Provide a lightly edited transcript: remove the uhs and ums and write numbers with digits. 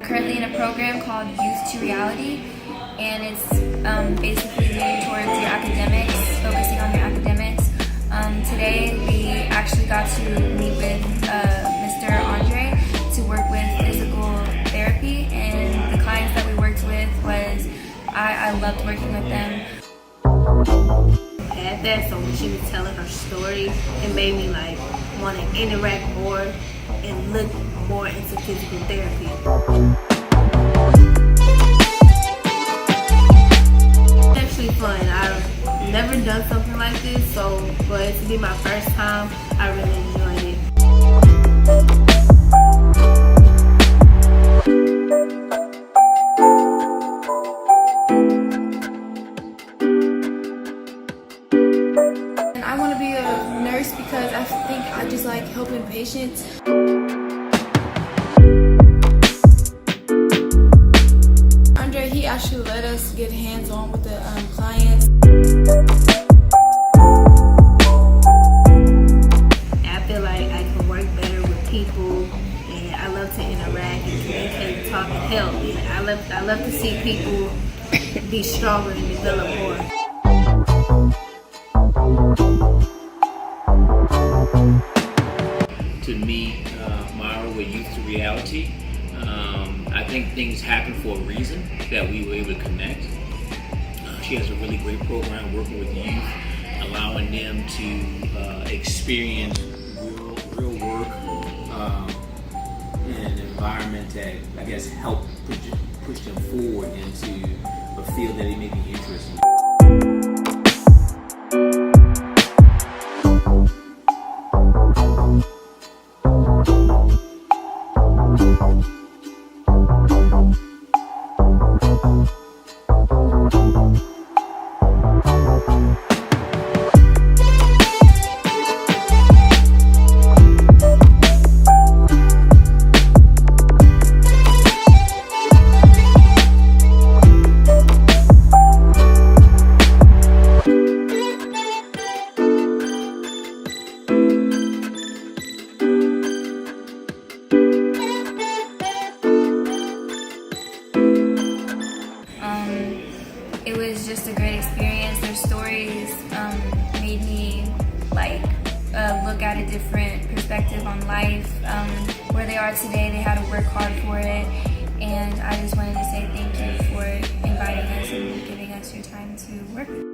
Currently in a program called Youth to Reality, and it's basically leaning towards your academics, focusing on your academics. Today we actually got to meet with Mr. Andre to work with physical therapy, and the clients that we worked with was, I loved working with them. At that, so when she was telling her story, it made me like want to interact more and look more into physical therapy. It's actually fun. I've never done something like this, so for it to be my first time, I really enjoyed it. I want to be a nurse because I think I just like helping patients. Andre, he actually let us get hands-on with the clients. I feel like I can work better with people, and I love to interact and communicate, talk, and help. And I love to see people be stronger and develop more. To meet Myra with Youth to Reality. I think things happen for a reason, that we were able to connect. She has a really great program working with youth, allowing them to experience real work in an environment that, I guess, help push them forward into a field that they may be interested in. It was just a great experience. Their stories made me look at a different perspective on life. Where they are today, they had to work hard for it, and I just wanted to say thank you for inviting us and giving us your time to work with.